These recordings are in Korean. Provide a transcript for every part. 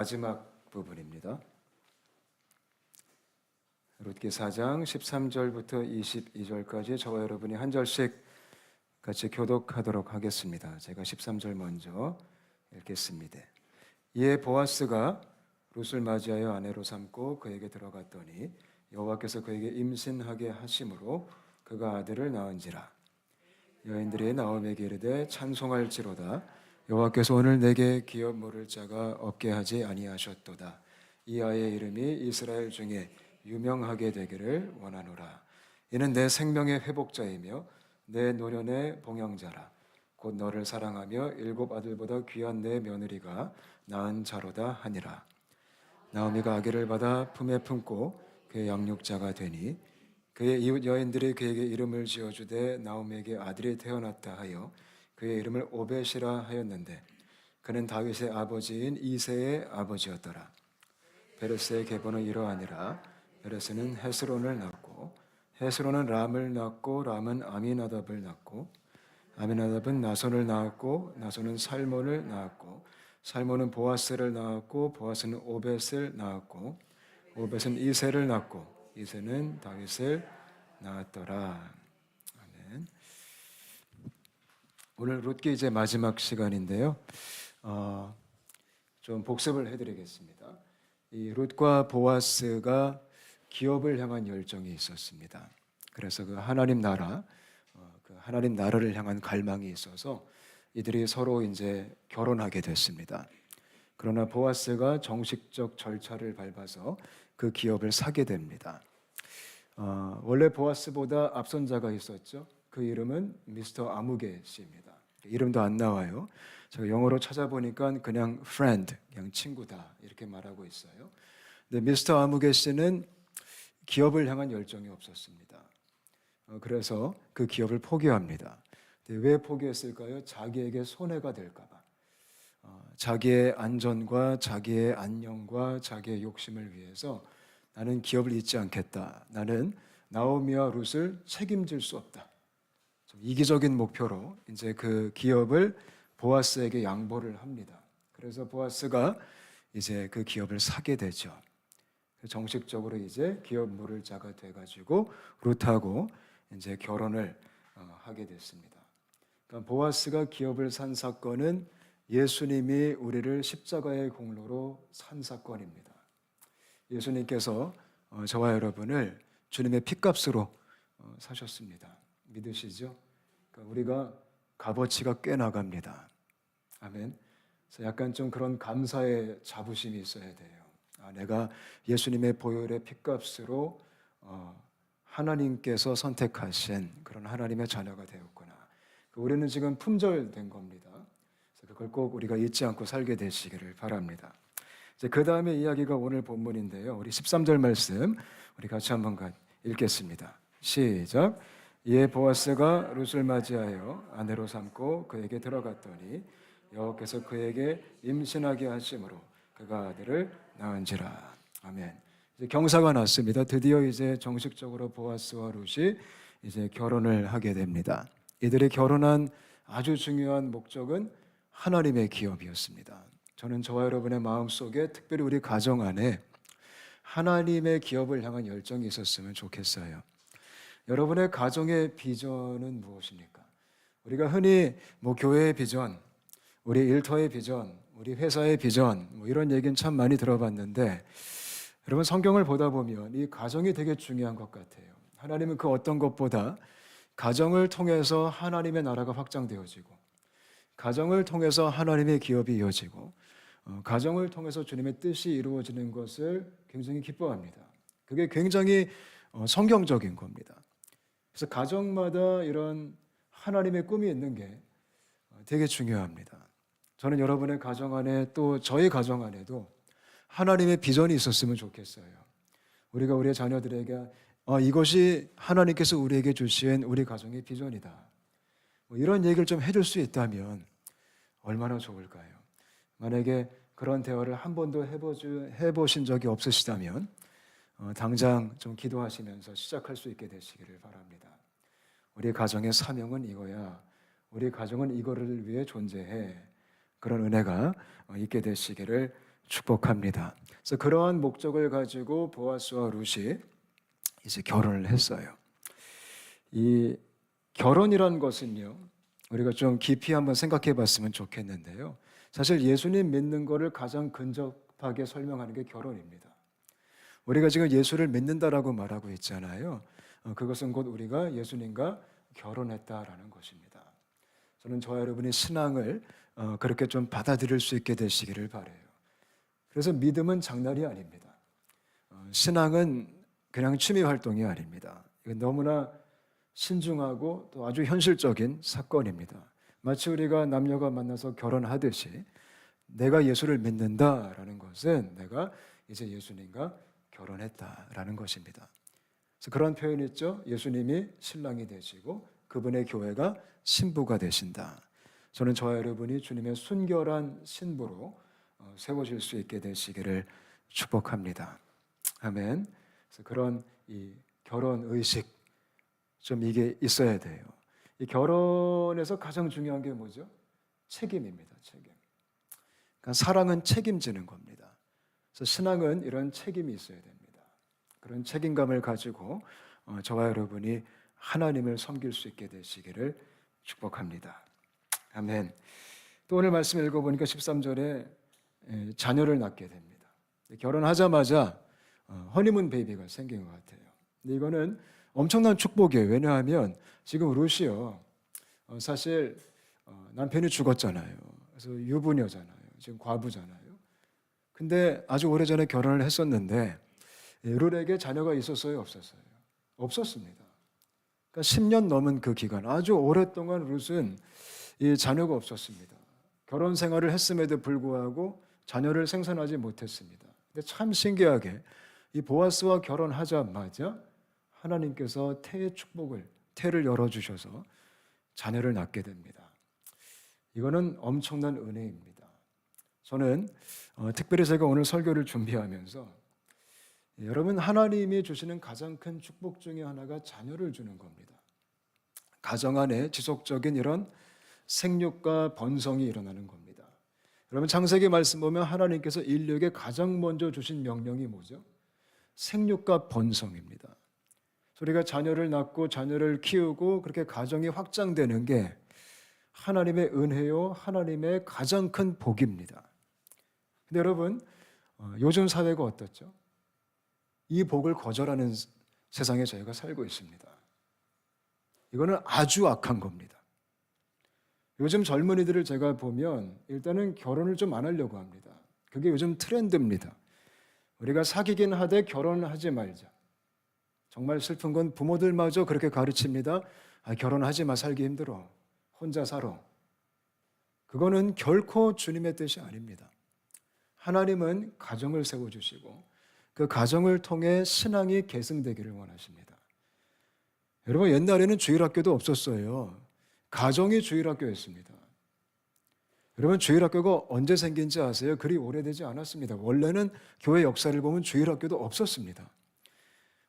마지막 부분입니다. 룻기 4장 13절부터 22절까지 저와 여러분이 한 절씩 같이 교독하도록 하겠습니다. 제가 13절 먼저 읽겠습니다. 이에 보아스가 룻을 맞이하여 아내로 삼고 그에게 들어갔더니 여호와께서 그에게 임신하게 하심으로 그가 아들을 낳은지라. 여인들이 나오미에게 이르되 찬송할지로다. 여호와께서 오늘 내게 기업 물을 자가 없게 하지 아니하셨도다. 이 아이의 이름이 이스라엘 중에 유명하게 되기를 원하노라. 이는 내 생명의 회복자이며 내 노년의 봉양자라. 곧 너를 사랑하며 일곱 아들보다 귀한 내 며느리가 낳은 자로다 하니라. 나오미가 아기를 받아 품에 품고 그의 양육자가 되니 그의 이웃 여인들이 그에게 이름을 지어주되 나오미에게 아들이 태어났다 하여 그의 이름을 오벳이라 하였는데 그는 다윗의 아버지인 이새의 아버지였더라. 베레스의 계보는 이러하니라. 베레스는 헤스론을 낳고 헤스론은 람을 낳고 람은 아미나답을 낳고 아미나답은 나손을 낳았고 나손은 살몬을 낳았고 살몬은 보아스를 낳았고 보아스는 오벳을 낳았고 오벳은 이새를 낳고 이새는 다윗을 낳았더라. 아멘. 오늘 룻기 이제 마지막 시간인데요. 좀 복습을 해드리겠습니다. 이 룻과 보아스가 기업을 향한 열정이 있었습니다. 그래서 그 하나님 나라, 그 하나님 나라를 향한 갈망이 있어서 이들이 서로 이제 결혼하게 됐습니다. 그러나 보아스가 정식적 절차를 밟아서 그 기업을 사게 됩니다. 원래 보아스보다 앞선 자가 있었죠. 그 이름은 미스터 아무개 씨입니다. 이름도 안 나와요. 제가 영어로 찾아보니까 그냥 friend, 그냥 친구다 이렇게 말하고 있어요. 근데 미스터 아무개 씨는 기업을 향한 열정이 없었습니다. 그래서 그 기업을 포기합니다. 왜 포기했을까요? 자기에게 손해가 될까 봐. 자기의 안전과 자기의 안녕과 자기의 욕심을 위해서 나는 기업을 잊지 않겠다. 나는 나오미와 룻을 책임질 수 없다. 좀 이기적인 목표로 이제 그 기업을 보아스에게 양보를 합니다. 그래서 보아스가 이제 그 기업을 사게 되죠. 정식적으로 이제 기업 물을 자가 돼가지고 룻하고 이제 결혼을 하게 됐습니다. 그러니까 보아스가 기업을 산 사건은 예수님이 우리를 십자가의 공로로 산 사건입니다. 예수님께서 저와 여러분을 주님의 핏값으로 사셨습니다. 믿으시죠? 그러니까 우리가 값어치가 꽤 나갑니다. 아멘. 그래서 약간 좀 그런 감사의 자부심이 있어야 돼요. 내가 예수님의 보혈의 핏값으로 하나님께서 선택하신 그런 하나님의 자녀가 되었구나. 우리는 지금 품절된 겁니다. 그래서 그걸 꼭 우리가 잊지 않고 살게 되시기를 바랍니다. 이제 그 다음에 이야기가 오늘 본문인데요. 우리 13절 말씀 우리 같이 한번 읽겠습니다. 시작. 이에 보아스가 룻을 맞이하여 아내로 삼고 그에게 들어갔더니 여호와께서 그에게 임신하게 하심으로 그가 아들을 낳은지라. 아멘. 이제 경사가 났습니다. 드디어 이제 정식적으로 보아스와 룻이 이제 결혼을 하게 됩니다. 이들이 결혼한 아주 중요한 목적은 하나님의 기업이었습니다. 저는 저와 여러분의 마음속에 특별히 우리 가정 안에 하나님의 기업을 향한 열정이 있었으면 좋겠어요. 여러분의 가정의 비전은 무엇입니까? 우리가 흔히 교회의 비전, 우리 일터의 비전, 우리 회사의 비전 이런 얘기는 참 많이 들어봤는데 여러분 성경을 보다 보면 이 가정이 되게 중요한 것 같아요. 하나님은 그 어떤 것보다 가정을 통해서 하나님의 나라가 확장되어지고 가정을 통해서 하나님의 기업이 이어지고 가정을 통해서 주님의 뜻이 이루어지는 것을 굉장히 기뻐합니다. 그게 굉장히 성경적인 겁니다. 그래서 가정마다 이런 하나님의 꿈이 있는 게 되게 중요합니다. 저는 여러분의 가정 안에 또 저희 가정 안에도 하나님의 비전이 있었으면 좋겠어요. 우리가 우리의 자녀들에게 이것이 하나님께서 우리에게 주신 우리 가정의 비전이다. 이런 얘기를 좀 해줄 수 있다면 얼마나 좋을까요? 만약에 그런 대화를 한 번도 해보신 적이 없으시다면 당장 좀 기도하시면서 시작할 수 있게 되시기를 바랍니다. 우리 가정의 사명은 이거야. 우리 가정은 이거를 위해 존재해. 그런 은혜가 있게 되시기를 축복합니다. 그래서 그러한 목적을 가지고 보아스와 룻이 이제 결혼을 했어요. 이 결혼이란 것은요, 우리가 좀 깊이 한번 생각해 봤으면 좋겠는데요. 사실 예수님 믿는 거를 가장 근접하게 설명하는 게 결혼입니다. 우리가 지금 예수를 믿는다라고 말하고 있잖아요. 그것은 곧 우리가 예수님과 결혼했다라는 것입니다. 저는 저와 여러분이 신앙을 그렇게 좀 받아들일 수 있게 되시기를 바라요. 그래서 믿음은 장난이 아닙니다. 신앙은 그냥 취미 활동이 아닙니다. 이건 너무나 신중하고 또 아주 현실적인 사건입니다. 마치 우리가 남녀가 만나서 결혼하듯이 내가 예수를 믿는다라는 것은 내가 이제 예수님과 결혼했다라는 것입니다. 그래서 그런 표현이 있죠. 예수님이 신랑이 되시고 그분의 교회가 신부가 되신다. 저는 저와 여러분이 주님의 순결한 신부로 세워질 수 있게 되시기를 축복합니다. 아멘. 그래서 그런 이 결혼 의식 좀 이게 있어야 돼요. 이 결혼에서 가장 중요한 게 뭐죠? 책임입니다. 책임. 그러니까 사랑은 책임지는 겁니다. 그래서 신앙은 이런 책임이 있어야 됩니다. 그런 책임감을 가지고 저와 여러분이 하나님을 섬길 수 있게 되시기를 축복합니다. 아멘. 또 오늘 말씀 읽어보니까 13절에 자녀를 낳게 됩니다. 결혼하자마자 허니문 베이비가 생긴 것 같아요. 근데 이거는 엄청난 축복이에요. 왜냐하면 지금 룻이요, 사실 남편이 죽었잖아요. 그래서 유부녀잖아요. 지금 과부잖아요. 근데 아주 오래전에 결혼을 했었는데 룻에게 자녀가 있었어요, 없었어요? 없었습니다. 그러니까 10년 넘은 그 기간, 아주 오랫동안 룻은 이 자녀가 없었습니다. 결혼 생활을 했음에도 불구하고 자녀를 생산하지 못했습니다. 근데 참 신기하게 이 보아스와 결혼하자마자 하나님께서 태의 축복을, 태를 열어주셔서 자녀를 낳게 됩니다. 이거는 엄청난 은혜입니다. 저는 특별히 제가 오늘 설교를 준비하면서 여러분, 하나님이 주시는 가장 큰 축복 중에 하나가 자녀를 주는 겁니다. 가정 안에 지속적인 이런 생육과 번성이 일어나는 겁니다. 여러분, 창세기 말씀 보면 하나님께서 인류에게 가장 먼저 주신 명령이 뭐죠? 생육과 번성입니다. 우리가 자녀를 낳고 자녀를 키우고 그렇게 가정이 확장되는 게 하나님의 은혜요, 하나님의 가장 큰 복입니다. 근데 여러분, 요즘 사회가 어떻죠? 이 복을 거절하는 세상에 저희가 살고 있습니다. 이거는 아주 악한 겁니다. 요즘 젊은이들을 제가 보면 일단은 결혼을 좀 안 하려고 합니다. 그게 요즘 트렌드입니다. 우리가 사귀긴 하되 결혼을 하지 말자. 정말 슬픈 건 부모들마저 그렇게 가르칩니다. 결혼하지 마, 살기 힘들어. 혼자 살아. 그거는 결코 주님의 뜻이 아닙니다. 하나님은 가정을 세워주시고 그 가정을 통해 신앙이 계승되기를 원하십니다. 여러분, 옛날에는 주일학교도 없었어요. 가정이 주일학교였습니다. 여러분, 주일학교가 언제 생긴지 아세요? 그리 오래되지 않았습니다. 원래는 교회 역사를 보면 주일학교도 없었습니다.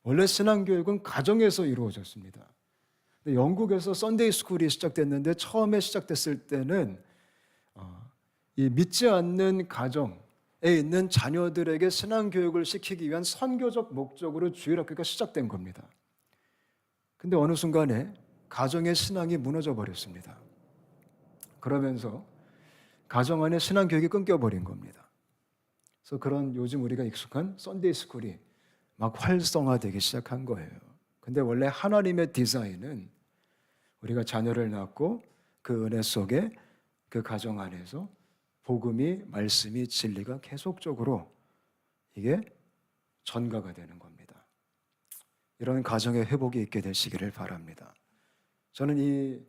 원래 신앙교육은 가정에서 이루어졌습니다. 근데 영국에서 썬데이 스쿨이 시작됐는데 처음에 시작됐을 때는 이 믿지 않는 가정에 있는 자녀들에게 신앙교육을 시키기 위한 선교적 목적으로 주일학교가 시작된 겁니다. 근데 어느 순간에 가정의 신앙이 무너져 버렸습니다. 그러면서 가정 안에 신앙교육이 끊겨버린 겁니다. 그래서 그런 요즘 우리가 익숙한 썬데이 스쿨이 막 활성화되기 시작한 거예요. 근데 원래 하나님의 디자인은 우리가 자녀를 낳고 그 은혜 속에 그 가정 안에서 복음이, 말씀이, 진리가 계속적으로 이게 전가가 되는 겁니다. 이런 가정의 회복이 있게 되시기를 바랍니다. 저는 이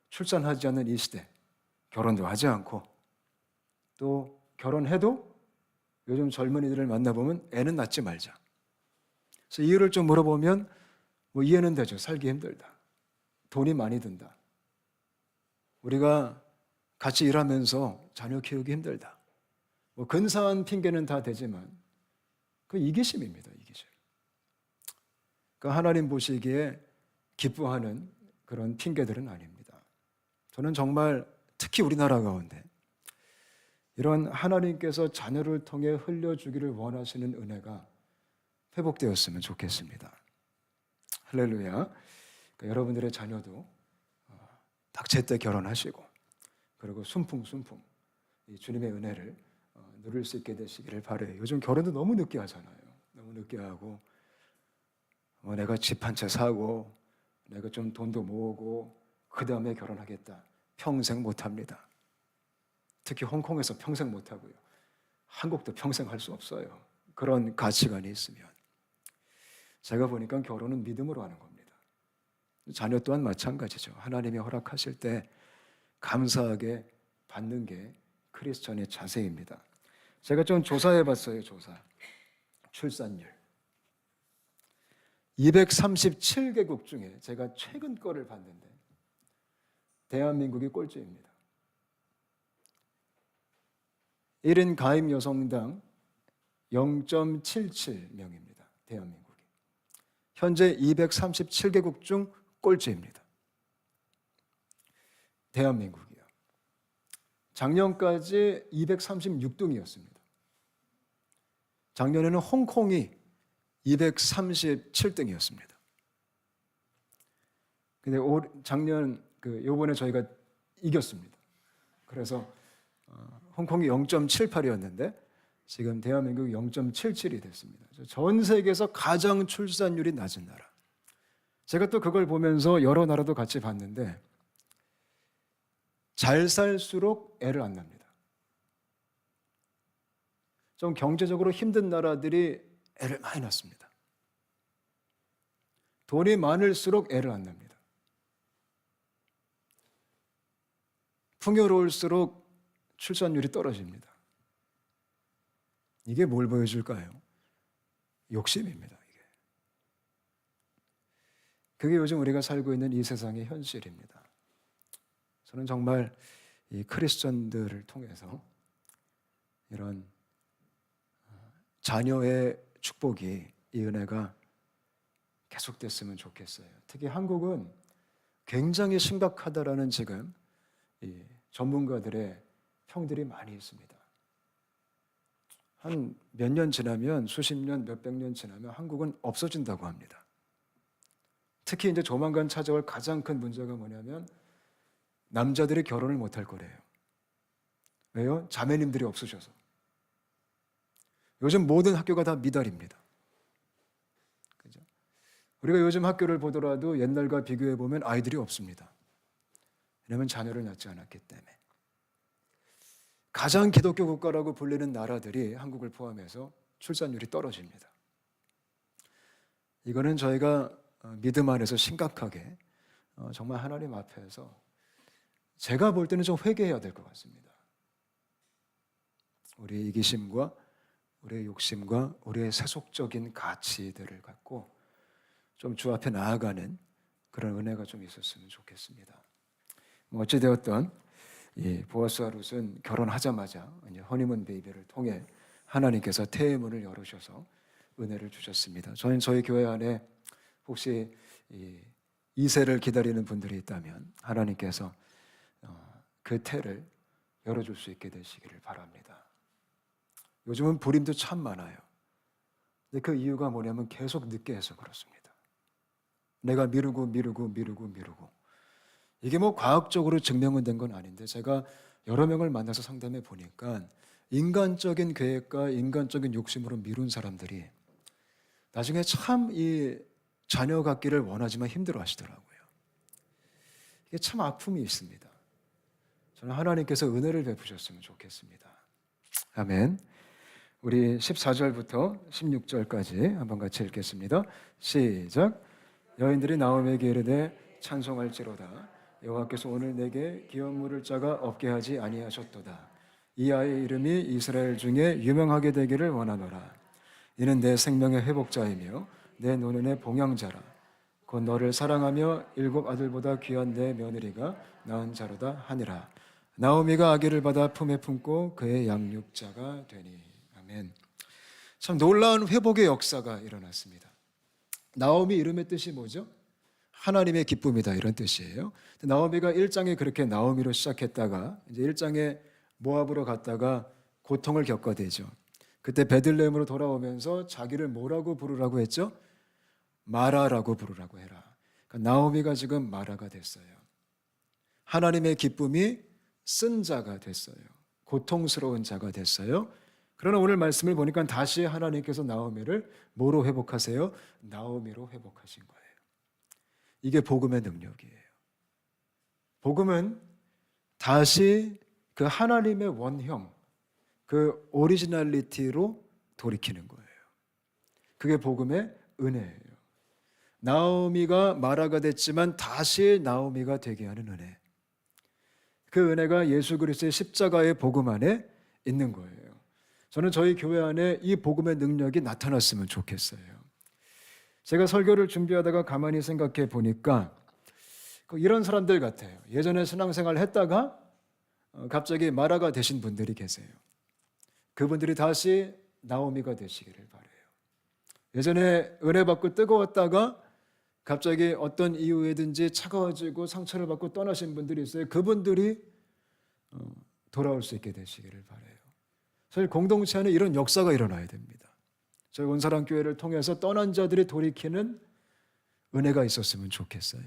출산하지 않는 이 시대, 결혼도 하지 않고 또 결혼해도 요즘 젊은이들을 만나보면 애는 낳지 말자. 그래서 이유를 좀 물어보면 뭐 이해는 되죠. 살기 힘들다. 돈이 많이 든다. 우리가 같이 일하면서 자녀 키우기 힘들다. 뭐 근사한 핑계는 다 되지만 그 이기심입니다. 이기심. 그 하나님 보시기에 기뻐하는 그런 핑계들은 아닙니다. 저는 정말 특히 우리나라 가운데 이런 하나님께서 자녀를 통해 흘려주기를 원하시는 은혜가 회복되었으면 좋겠습니다. 할렐루야. 그러니까 여러분들의 자녀도 딱 제때 결혼하시고 그리고 순풍순풍 이 주님의 은혜를 누릴 수 있게 되시기를 바라요. 요즘 결혼도 너무 늦게 하잖아요. 너무 늦게 하고 내가 집 한 채 사고 내가 좀 돈도 모으고 그 다음에 결혼하겠다. 평생 못합니다. 특히 홍콩에서 평생 못하고요. 한국도 평생 할 수 없어요. 그런 가치관이 있으면. 제가 보니까 결혼은 믿음으로 하는 겁니다. 자녀 또한 마찬가지죠. 하나님이 허락하실 때 감사하게 받는 게 크리스천의 자세입니다. 제가 좀 조사해 봤어요. 조사. 출산율. 237개국 중에 제가 최근 거를 봤는데 대한민국이 꼴찌입니다. 1인 가임 여성당 0.77명입니다. 대한민국이. 현재 237개국 중 꼴찌입니다. 대한민국이요. 작년까지 236등이었습니다. 작년에는 홍콩이 237등이었습니다. 근데 작년 요번에 저희가 이겼습니다. 그래서 홍콩이 0.78이었는데 지금 대한민국이 0.77이 됐습니다. 전 세계에서 가장 출산율이 낮은 나라. 제가 또 그걸 보면서 여러 나라도 같이 봤는데 잘 살수록 애를 안 납니다. 좀 경제적으로 힘든 나라들이 애를 많이 낳습니다. 돈이 많을수록 애를 안 납니다. 풍요로울수록 출산율이 떨어집니다. 이게 뭘 보여줄까요? 욕심입니다. 이게. 그게 요즘 우리가 살고 있는 이 세상의 현실입니다. 저는 정말 이 크리스천들을 통해서 이런 자녀의 축복이 이 은혜가 계속됐으면 좋겠어요. 특히 한국은 굉장히 심각하다라는 지금 이 전문가들의 평들이 많이 있습니다. 한 몇 년 지나면 수십 년, 몇백 년 지나면 한국은 없어진다고 합니다. 특히 이제 조만간 찾아올 가장 큰 문제가 뭐냐면 남자들이 결혼을 못할 거래요. 왜요? 자매님들이 없으셔서. 요즘 모든 학교가 다 미달입니다. 그죠? 우리가 요즘 학교를 보더라도 옛날과 비교해 보면 아이들이 없습니다. 왜냐하면 자녀를 낳지 않았기 때문에. 가장 기독교 국가라고 불리는 나라들이 한국을 포함해서 출산율이 떨어집니다. 이거는 저희가 믿음 안에서 심각하게 정말 하나님 앞에서 제가 볼 때는 좀 회개해야 될 것 같습니다. 우리의 이기심과 우리의 욕심과 우리의 세속적인 가치들을 갖고 좀 주 앞에 나아가는 그런 은혜가 좀 있었으면 좋겠습니다. 어찌되었던 이 보아스와 룻은 결혼하자마자 이제 허니문 베이비를 통해 하나님께서 태의 문을 열으셔서 은혜를 주셨습니다. 저는 저희 교회 안에 혹시 이 2세를 기다리는 분들이 있다면 하나님께서 그 태를 열어줄 수 있게 되시기를 바랍니다. 요즘은 불임도 참 많아요. 근데 그 이유가 뭐냐면 계속 늦게 해서 그렇습니다. 내가 미루고 이게 뭐 과학적으로 증명은 된 건 아닌데 제가 여러 명을 만나서 상담해 보니까 인간적인 계획과 인간적인 욕심으로 미룬 사람들이 나중에 참 이 자녀 갖기를 원하지만 힘들어 하시더라고요. 이게 참 아픔이 있습니다. 저는 하나님께서 은혜를 베푸셨으면 좋겠습니다. 아멘. 우리 14절부터 16절까지 한번 같이 읽겠습니다. 시작. 여인들이 나오미에게 이르되 찬송할지로다. 여호와께서 오늘 내게 기업 물을 자가 없게 하지 아니하셨도다. 이 아이의 이름이 이스라엘 중에 유명하게 되기를 원하노라. 이는 내 생명의 회복자이며 내 노년의 봉양자라. 곧 너를 사랑하며 7 아들보다 귀한 내 며느리가 낳은 자로다 하니라. 나오미가 아기를 받아 품에 품고 그의 양육자가 되니. 아멘. 참 놀라운 회복의 역사가 일어났습니다. 나오미 이름의 뜻이 뭐죠? 하나님의 기쁨이다 이런 뜻이에요. 나오미가 1장에 그렇게 나오미로 시작했다가 이제 1장에 모압으로 갔다가 고통을 겪어대죠. 그때 베들레헴으로 돌아오면서 자기를 뭐라고 부르라고 했죠? 마라라고 부르라고 해라. 그러니까 나오미가 지금 마라가 됐어요. 하나님의 기쁨이 쓴 자가 됐어요. 고통스러운 자가 됐어요. 그러나 오늘 말씀을 보니까 다시 하나님께서 나오미를 뭐로 회복하세요? 나오미로 회복하신 거예요. 이게 복음의 능력이에요. 복음은 다시 그 하나님의 원형, 그 오리지널리티로 돌이키는 거예요. 그게 복음의 은혜예요. 나오미가 마라가 됐지만 다시 나오미가 되게 하는 은혜. 그 은혜가 예수 그리스도의 십자가의 복음 안에 있는 거예요. 저는 저희 교회 안에 이 복음의 능력이 나타났으면 좋겠어요. 제가 설교를 준비하다가 가만히 생각해 보니까 이런 사람들 같아요. 예전에 신앙생활을 했다가 갑자기 마라가 되신 분들이 계세요. 그분들이 다시 나오미가 되시기를 바라요. 예전에 은혜 받고 뜨거웠다가 갑자기 어떤 이유에든지 차가워지고 상처를 받고 떠나신 분들이 있어요. 그분들이 돌아올 수 있게 되시기를 바라요. 사실 공동체 안에 이런 역사가 일어나야 됩니다. 저희 온사랑교회를 통해서 떠난 자들이 돌이키는 은혜가 있었으면 좋겠어요.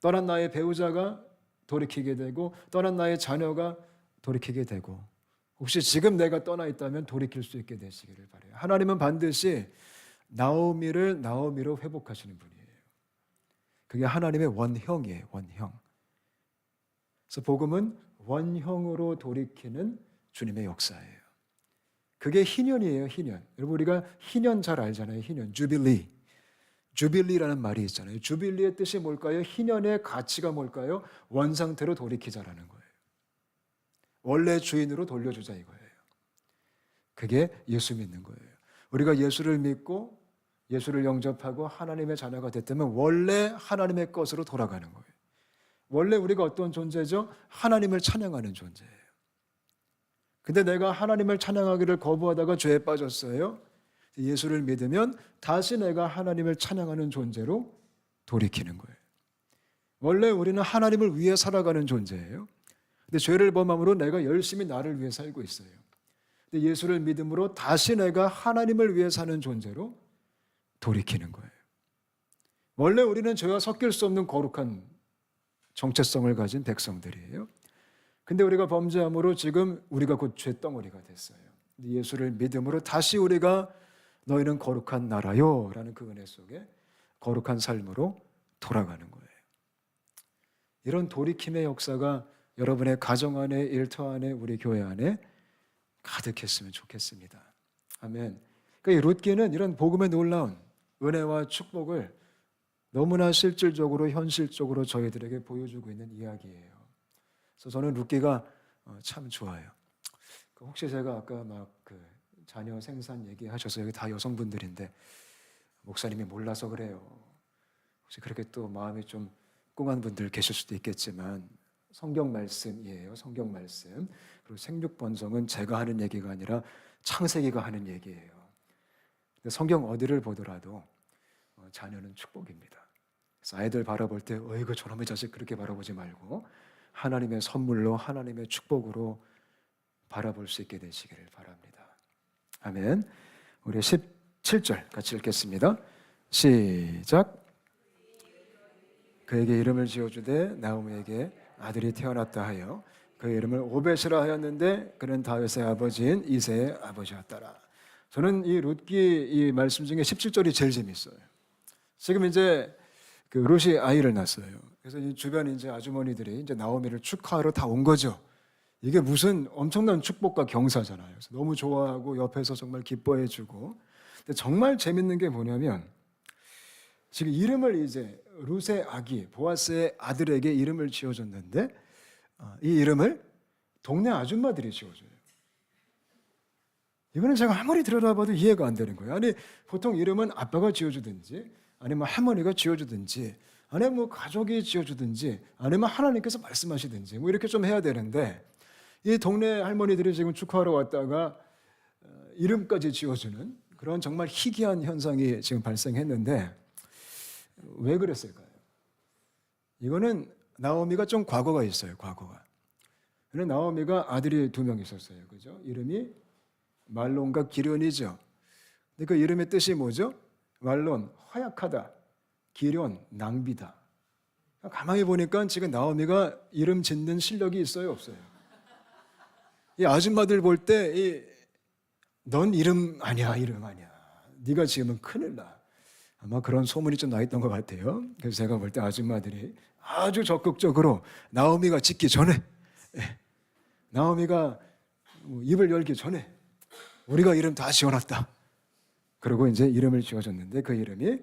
떠난 나의 배우자가 돌이키게 되고 떠난 나의 자녀가 돌이키게 되고 혹시 지금 내가 떠나 있다면 돌이킬 수 있게 되시기를 바라요. 하나님은 반드시 나오미를 나오미로 회복하시는 분이에요. 그게 하나님의 원형이에요. 원형. 그래서 복음은 원형으로 돌이키는 주님의 역사예요. 그게 희년이에요. 희년. 여러분 우리가 희년 잘 알잖아요. 희년. 주빌리. 주빌리라는 말이 있잖아요. 주빌리의 뜻이 뭘까요? 희년의 가치가 뭘까요? 원상태로 돌이키자라는 거예요. 원래 주인으로 돌려주자 이거예요. 그게 예수 믿는 거예요. 우리가 예수를 믿고 예수를 영접하고 하나님의 자녀가 됐다면 원래 하나님의 것으로 돌아가는 거예요. 원래 우리가 어떤 존재죠? 하나님을 찬양하는 존재예요. 근데 내가 하나님을 찬양하기를 거부하다가 죄에 빠졌어요. 예수를 믿으면 다시 내가 하나님을 찬양하는 존재로 돌이키는 거예요. 원래 우리는 하나님을 위해 살아가는 존재예요. 근데 죄를 범함으로 내가 열심히 나를 위해 살고 있어요. 근데 예수를 믿음으로 다시 내가 하나님을 위해 사는 존재로 돌이키는 거예요. 원래 우리는 죄와 섞일 수 없는 거룩한 정체성을 가진 백성들이에요. 근데 우리가 범죄함으로 지금 우리가 곧 죄덩어리가 됐어요. 예수를 믿음으로 다시 우리가 너희는 거룩한 나라요 라는 그 은혜 속에 거룩한 삶으로 돌아가는 거예요. 이런 돌이킴의 역사가 여러분의 가정 안에, 일터 안에, 우리 교회 안에 가득했으면 좋겠습니다. 아멘. 그러니까 이 룻기는 이런 복음의 놀라운 은혜와 축복을 너무나 실질적으로 현실적으로 저희들에게 보여주고 있는 이야기예요. 그래서 저는 룻기가 참 좋아요. 혹시 제가 아까 막 자녀 생산 얘기하셔서 여기 다 여성분들인데 목사님이 몰라서 그래요. 혹시 그렇게 또 마음이 좀 꽁한 분들 계실 수도 있겠지만 성경 말씀이에요. 성경 말씀. 그리고 생육 번성은 제가 하는 얘기가 아니라 창세기가 하는 얘기예요. 근데 성경 어디를 보더라도 자녀는 축복입니다. 그래서 아이들 바라볼 때 어이구 저놈의 자식 그렇게 바라보지 말고 하나님의 선물로 하나님의 축복으로 바라볼 수 있게 되시기를 바랍니다. 아멘. 우리 17절 같이 읽겠습니다. 시작. 그에게 이름을 지어주되 나오미에게 아들이 태어났다 하여 그의 이름을 오벳이라 하였는데 그는 다윗의 아버지인 이새의 아버지였더라. 저는 이 룻기 이 말씀 중에 17절이 제일 재밌어요. 지금 이제 룻이 아이를 낳았어요. 그래서 이 주변 이제 아주머니들이 이제 나오미를 축하하러 다 온 거죠. 이게 무슨 엄청난 축복과 경사잖아요. 그래서 너무 좋아하고 옆에서 정말 기뻐해주고. 근데 정말 재밌는 게 뭐냐면 지금 이름을 이제 룻의 아기 보아스의 아들에게 이름을 지어줬는데 이 이름을 동네 아줌마들이 지어줘요. 이거는 제가 아무리 들여다봐도 이해가 안 되는 거예요. 아니 보통 이름은 아빠가 지어주든지 아니면 할머니가 지어주든지 아니면 뭐 가족이 지어주든지 아니면 하나님께서 말씀하시든지 뭐 이렇게 좀 해야 되는데 이 동네 할머니들이 지금 축하하러 왔다가 이름까지 지어주는 그런 정말 희귀한 현상이 지금 발생했는데 왜 그랬을까요? 이거는 나오미가 좀 과거가 있어요. 과거가. 나오미가 아들이 2명 있었어요. 그죠? 이름이 말론과 기련이죠. 근데 그 이름의 뜻이 뭐죠? 말론, 허약하다. 기련, 낭비다. 가만히 보니까 지금 나오미가 이름 짓는 실력이 있어요, 없어요? 이 아줌마들 볼 때, 넌 이름 아니야. 네가 지으면 큰일 나. 아마 그런 소문이 좀 나 있던 것 같아요. 그래서 제가 볼 때 아줌마들이 아주 적극적으로 나오미가 짓기 전에, 나오미가 입을 열기 전에 우리가 이름 다 지어놨다. 그리고 이제 이름을 지어줬는데 그 이름이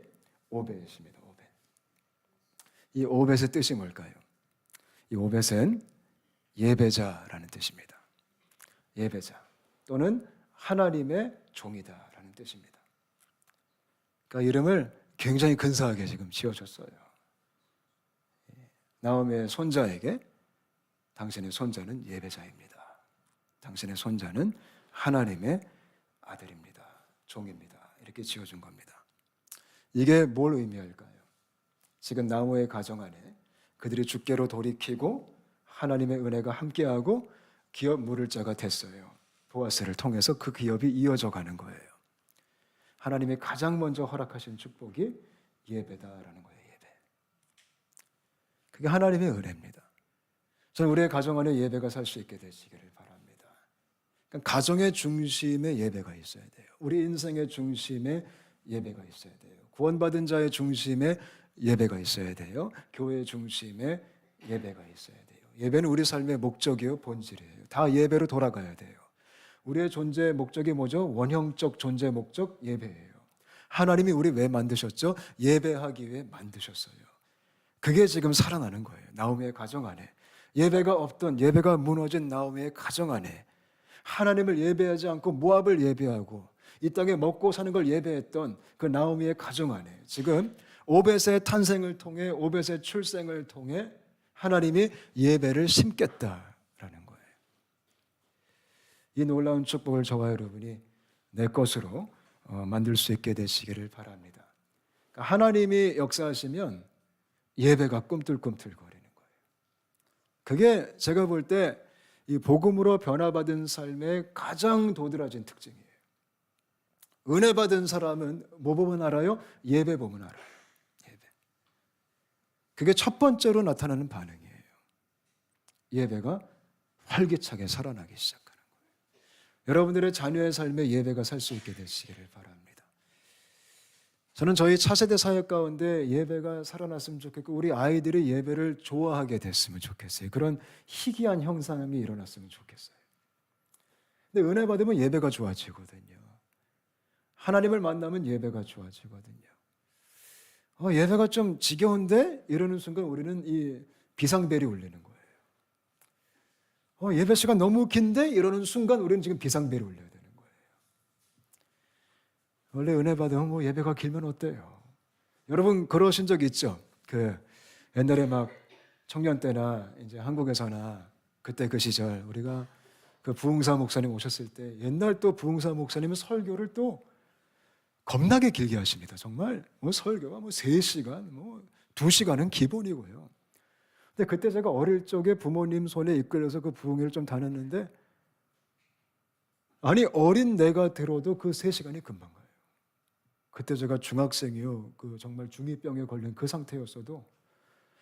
오벳입니다. 오벳. 이 오벳의 뜻이 뭘까요? 이 오벳은 예배자라는 뜻입니다. 예배자 또는 하나님의 종이다라는 뜻입니다. 그러니까 이름을 굉장히 근사하게 지금 지어줬어요. 나오미의 손자에게 당신의 손자는 예배자입니다. 당신의 손자는 하나님의 아들입니다. 종입니다. 이렇게 지어준 겁니다. 이게 뭘 의미할까요? 지금 나무의 가정 안에 그들이 주께로 돌이키고 하나님의 은혜가 함께하고 기업 물을 자가 됐어요. 보아스를 통해서 그 기업이 이어져 가는 거예요. 하나님이 가장 먼저 허락하신 축복이 예배다라는 거예요. 예배. 그게 하나님의 은혜입니다. 저는 우리의 가정 안에 예배가 살 수 있게 되시기를 바랍니다. 그러니까 가정의 중심에 예배가 있어야 돼요. 우리 인생의 중심에 예배가 있어야 돼요. 구원받은 자의 중심에 예배가 있어야 돼요. 교회의 중심에 예배가 있어야 돼요. 예배는 우리 삶의 목적이요, 본질이에요. 다 예배로 돌아가야 돼요. 우리의 존재의 목적이 뭐죠? 원형적 존재 목적 예배예요. 하나님이 우리 왜 만드셨죠? 예배하기 위해 만드셨어요. 그게 지금 살아나는 거예요. 나오미의 가정 안에. 예배가 없던, 예배가 무너진 나오미의 가정 안에 하나님을 예배하지 않고 모압을 예배하고 이 땅에 먹고 사는 걸 예배했던 그 나오미의 가정 안에 지금 오벳의 탄생을 통해, 오벳의 출생을 통해 하나님이 예배를 심겠다라는 거예요. 이 놀라운 축복을 저와 여러분이 내 것으로 만들 수 있게 되시기를 바랍니다. 그러니까 하나님이 역사하시면 예배가 꿈틀꿈틀거리는 거예요. 그게 제가 볼 때 이 복음으로 변화받은 삶의 가장 도드라진 특징이에요. 은혜 받은 사람은 뭐 보면 알아요? 예배 보면 알아요. 예배. 그게 첫 번째로 나타나는 반응이에요. 예배가 활기차게 살아나기 시작하는 거예요. 여러분들의 자녀의 삶에 예배가 살 수 있게 되시기를 바랍니다. 저는 저희 차세대 사역 가운데 예배가 살아났으면 좋겠고 우리 아이들이 예배를 좋아하게 됐으면 좋겠어요. 그런 희귀한 형상이 일어났으면 좋겠어요. 근데 은혜 받으면 예배가 좋아지거든요. 하나님을 만나면 예배가 좋아지거든요. 예배가 좀 지겨운데? 이러는 순간 우리는 이 비상벨이 울리는 거예요. 예배 시간 너무 긴데? 이러는 순간 우리는 지금 비상벨이 울려요. 원래 은혜 받으면 뭐 예배가 길면 어때요? 여러분 그러신 적 있죠? 옛날에 막 청년 때나 이제 한국에서나 그때 그 시절 우리가 그 부흥사 목사님 오셨을 때 옛날 또 부흥사 목사님은 설교를 또 겁나게 길게 하십니다. 정말 뭐 설교가 뭐 3시간, 뭐 2시간은 기본이고요. 근데 그때 제가 어릴 적에 부모님 손에 이끌려서 그 부흥회를 좀 다녔는데 아니 어린 내가 들어도 그 3시간이 금방 가요. 그때 제가 중학생이요, 정말 중2병에 걸린 그 상태였어도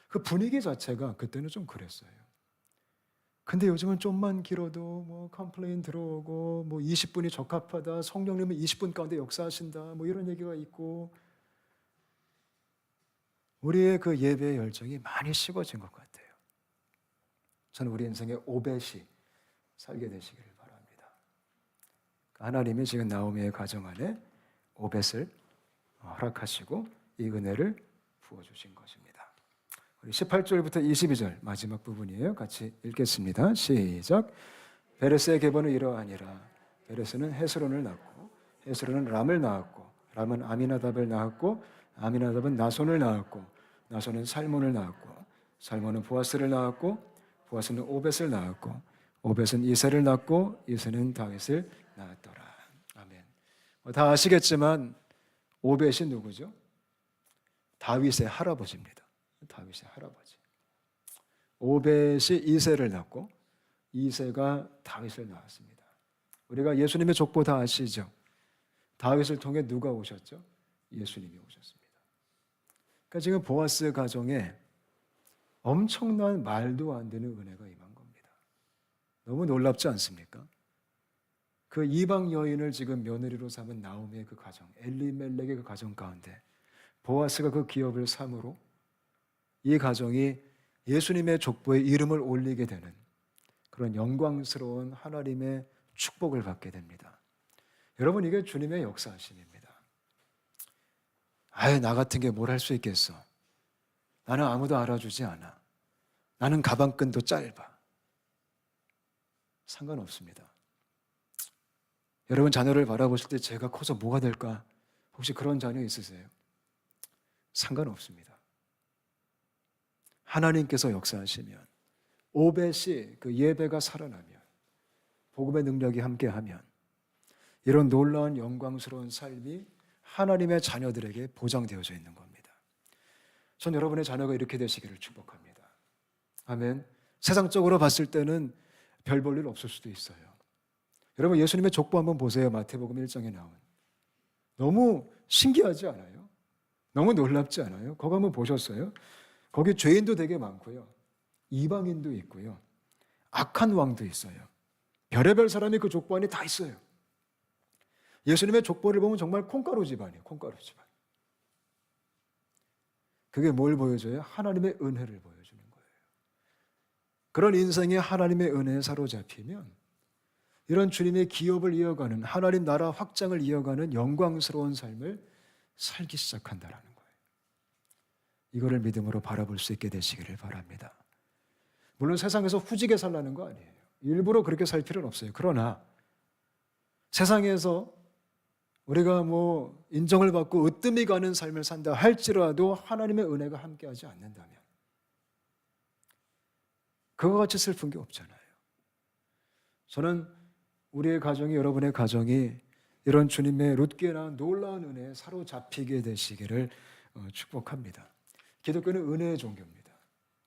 그 분위기 자체가 그때는 좀 그랬어요. 근데 요즘은 좀만 길어도 뭐 컴플레인 들어오고 뭐 20분이 적합하다, 성령님은 20분 가운데 역사하신다, 뭐 이런 얘기가 있고 우리의 그 예배의 열정이 많이 식어진 것 같아요. 저는 우리 인생에 오벳이 살게 되시기를 바랍니다. 하나님이 지금 나오미의 가정 안에 오벳을 허락하시고 이 은혜를 부어주신 것입니다. 우리 18절부터 22절 마지막 부분이에요. 같이 읽겠습니다. 시작. 베레스의 계보는 이러하니라. 베레스는 헤스론을 낳고 헤스론은 람을 낳았고 람은 아미나답을 낳았고 아미나답은 나손을 낳았고 나손은 살몬을 낳았고 살몬은 보아스를 낳았고 보아스는 오벳을 낳았고 오벳은 이새를 낳고 이새는 다윗을 낳았더라. 아멘. 다 아시겠지만 오벳이 누구죠? 다윗의 할아버지입니다. 다윗의 할아버지. 오벳이 이새를 낳고 이새가 다윗을 낳았습니다. 우리가 예수님의 족보 다 아시죠? 다윗을 통해 누가 오셨죠? 예수님이 오셨습니다. 그러니까 지금 보아스 가정에 엄청난 말도 안 되는 은혜가 임한 겁니다. 너무 놀랍지 않습니까? 그 이방 여인을 지금 며느리로 삼은 나오미의 그 가정, 엘리멜렉의 그 가정 가운데 보아스가 그 기업을 삼으로 이 가정이 예수님의 족보에 이름을 올리게 되는 그런 영광스러운 하나님의 축복을 받게 됩니다. 여러분, 이게 주님의 역사하심입니다. 아예 나 같은 게 뭘 할 수 있겠어. 나는 아무도 알아주지 않아. 나는 가방끈도 짧아. 상관없습니다. 여러분, 자녀를 바라보실 때 제가 커서 뭐가 될까? 혹시 그런 자녀 있으세요? 상관없습니다. 하나님께서 역사하시면, 오벳이 그 예배가 살아나면, 복음의 능력이 함께하면 이런 놀라운 영광스러운 삶이 하나님의 자녀들에게 보장되어져 있는 겁니다. 전 여러분의 자녀가 이렇게 되시기를 축복합니다. 아멘. 세상적으로 봤을 때는 별 볼 일 없을 수도 있어요. 여러분, 예수님의 족보 한번 보세요. 마태복음 1장에 나온. 너무 신기하지 않아요? 너무 놀랍지 않아요? 거기 한번 보셨어요? 거기 죄인도 되게 많고요. 이방인도 있고요. 악한 왕도 있어요. 별의별 사람이 그 족보 안에 다 있어요. 예수님의 족보를 보면 정말 콩가루 집안이에요. 콩가루 집안. 그게 뭘 보여줘요? 하나님의 은혜를 보여주는 거예요. 그런 인생이 하나님의 은혜에 사로잡히면 이런 주님의 기업을 이어가는, 하나님 나라 확장을 이어가는 영광스러운 삶을 살기 시작한다라는 거예요. 이거를 믿음으로 바라볼 수 있게 되시기를 바랍니다. 물론 세상에서 후지게 살라는 거 아니에요. 일부러 그렇게 살 필요는 없어요. 그러나 세상에서 우리가 인정을 받고 으뜸이 가는 삶을 산다 할지라도 하나님의 은혜가 함께하지 않는다면 그거 같이 슬픈 게 없잖아요. 저는 우리의 가정이, 여러분의 가정이 이런 주님의 룻기나 놀라운 은혜에 사로잡히게 되시기를 축복합니다. 기독교는 은혜의 종교입니다.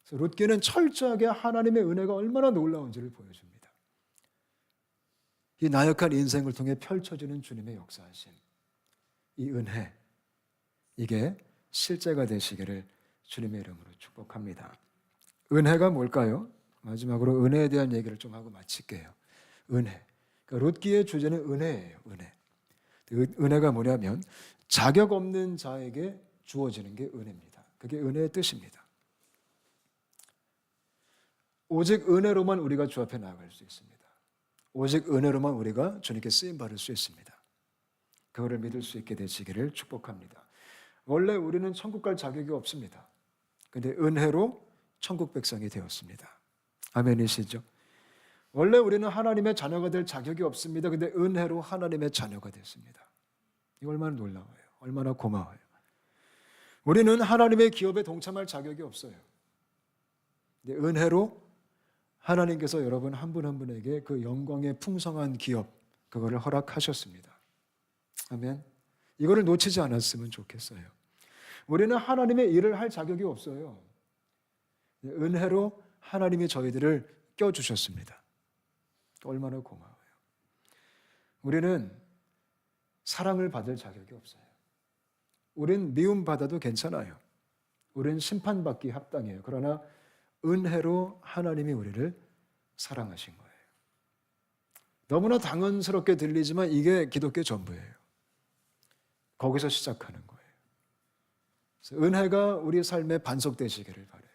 그래서 룻기는 철저하게 하나님의 은혜가 얼마나 놀라운지를 보여줍니다. 이 나약한 인생을 통해 펼쳐지는 주님의 역사하심, 이 은혜, 이게 실제가 되시기를 주님의 이름으로 축복합니다. 은혜가 뭘까요? 마지막으로 은혜에 대한 얘기를 좀 하고 마칠게요. 은혜. 그러니까 룻기의 주제는 은혜예요. 은혜. 은혜가 뭐냐면 자격 없는 자에게 주어지는 게 은혜입니다. 그게 은혜의 뜻입니다. 오직 은혜로만 우리가 주 앞에 나아갈 수 있습니다. 오직 은혜로만 우리가 주님께 쓰임받을 수 있습니다. 그거를 믿을 수 있게 되시기를 축복합니다. 원래 우리는 천국 갈 자격이 없습니다. 그런데 은혜로 천국 백성이 되었습니다. 아멘이시죠? 원래 우리는 하나님의 자녀가 될 자격이 없습니다. 그런데 은혜로 하나님의 자녀가 됐습니다. 이거 얼마나 놀라워요. 얼마나 고마워요. 우리는 하나님의 기업에 동참할 자격이 없어요. 근데 은혜로 하나님께서 여러분 한 분 한 분에게 그 영광의 풍성한 기업, 그거를 허락하셨습니다. 아멘. 이거를 놓치지 않았으면 좋겠어요. 우리는 하나님의 일을 할 자격이 없어요. 은혜로 하나님이 저희들을 껴주셨습니다. 얼마나 고마워요. 우리는 사랑을 받을 자격이 없어요. 우린 미움받아도 괜찮아요. 우린 심판받기 합당해요. 그러나 은혜로 하나님이 우리를 사랑하신 거예요. 너무나 당연스럽게 들리지만 이게 기독교 전부예요. 거기서 시작하는 거예요. 그래서 은혜가 우리 삶에 반석되시기를 바라요.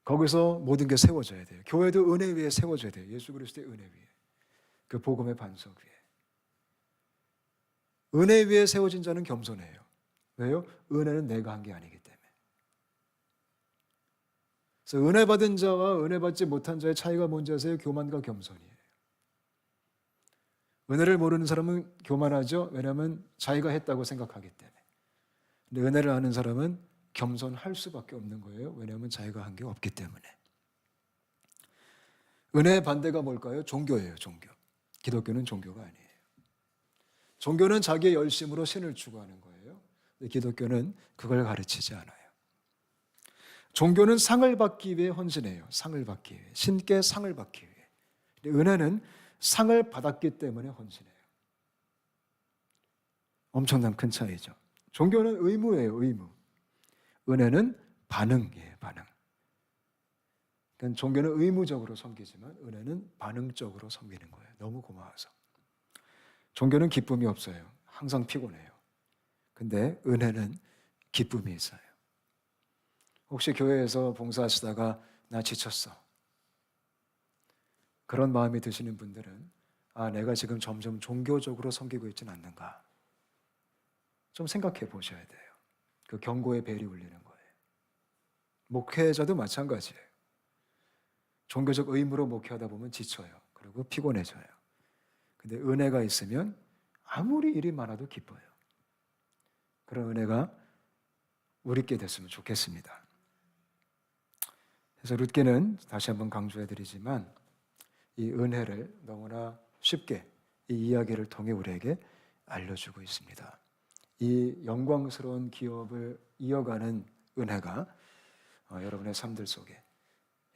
거기서 모든 게 세워져야 돼요. 교회도 은혜 위에 세워져야 돼요. 예수 그리스도의 은혜 위에. 그 복음의 반석 위에. 은혜 위에 세워진 자는 겸손해요. 왜요? 은혜는 내가 한 게 아니기 때문에. 그래서 은혜 받은 자와 은혜 받지 못한 자의 차이가 뭔지 아세요? 교만과 겸손이에요. 은혜를 모르는 사람은 교만하죠. 왜냐하면 자기가 했다고 생각하기 때문에. 근데 은혜를 아는 사람은 겸손할 수밖에 없는 거예요. 왜냐하면 자기가 한 게 없기 때문에. 은혜의 반대가 뭘까요? 종교예요. 종교. 기독교는 종교가 아니에요. 종교는 자기의 열심으로 신을 추구하는 거예요. 근데 기독교는 그걸 가르치지 않아요. 종교는 상을 받기 위해 헌신해요. 상을 받기 위해. 신께 상을 받기 위해. 은혜는 상을 받았기 때문에 헌신해요. 엄청난 큰 차이죠. 종교는 의무예요, 의무. 은혜는 반응이에요, 반응. 그러니까 종교는 의무적으로 섬기지만 은혜는 반응적으로 섬기는 거예요. 너무 고마워서. 종교는 기쁨이 없어요. 항상 피곤해요. 근데 은혜는 기쁨이 있어요. 혹시 교회에서 봉사하시다가 나 지쳤어. 그런 마음이 드시는 분들은 내가 지금 점점 종교적으로 섬기고 있지는 않는가. 좀 생각해 보셔야 돼요. 그 경고의 벨이 울리는 거예요. 목회자도 마찬가지예요. 종교적 의무로 목회하다 보면 지쳐요. 그리고 피곤해져요. 근데 은혜가 있으면 아무리 일이 많아도 기뻐요. 그런 은혜가 우리께 됐으면 좋겠습니다. 그래서 룻기는 다시 한번 강조해 드리지만 이 은혜를 너무나 쉽게 이 이야기를 통해 우리에게 알려주고 있습니다. 이 영광스러운 기업을 이어가는 은혜가 여러분의 삶들 속에,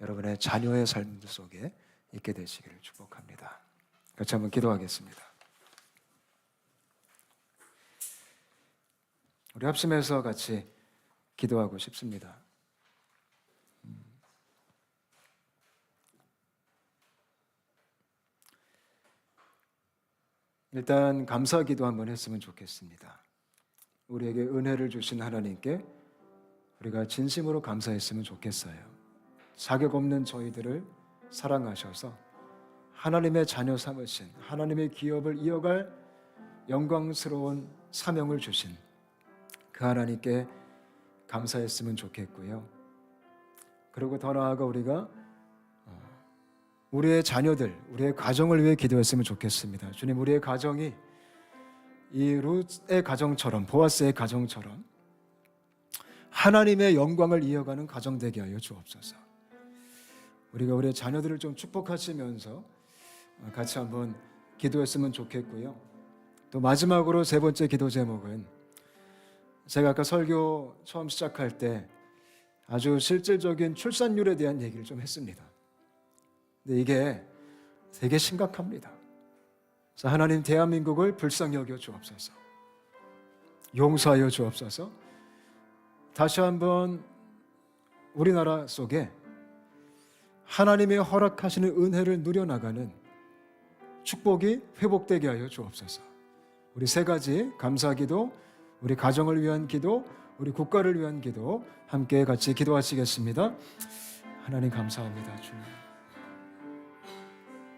여러분의 자녀의 삶들 속에 있게 되시기를 축복합니다. 같이 한번 기도하겠습니다. 우리 합심해서 같이 기도하고 싶습니다. 일단 감사기도 한번 했으면 좋겠습니다. 우리에게 은혜를 주신 하나님께 우리가 진심으로 감사했으면 좋겠어요. 자격 없는 저희들을 사랑하셔서 하나님의 자녀 삼으신, 하나님의 기업을 이어갈 영광스러운 사명을 주신 그 하나님께 감사했으면 좋겠고요. 그리고 더 나아가 우리가 우리의 자녀들, 우리의 가정을 위해 기도했으면 좋겠습니다. 주님, 우리의 가정이 이 룻의 가정처럼, 보아스의 가정처럼 하나님의 영광을 이어가는 가정 되게 하여 주옵소서. 우리가 우리의 자녀들을 좀 축복하시면서 같이 한번 기도했으면 좋겠고요. 또 마지막으로 세 번째 기도 제목은 제가 아까 설교 처음 시작할 때 아주 실질적인 출산율에 대한 얘기를 좀 했습니다. 근데 이게 되게 심각합니다. 그래서 하나님, 대한민국을 불쌍히 여겨 주옵소서. 용서하여 주옵소서. 다시 한번 우리나라 속에 하나님의 허락하시는 은혜를 누려나가는 축복이 회복되게 하여 주옵소서. 우리 세 가지 감사기도, 우리 가정을 위한 기도, 우리 국가를 위한 기도 함께 같이 기도하시겠습니다. 하나님 감사합니다. 주님.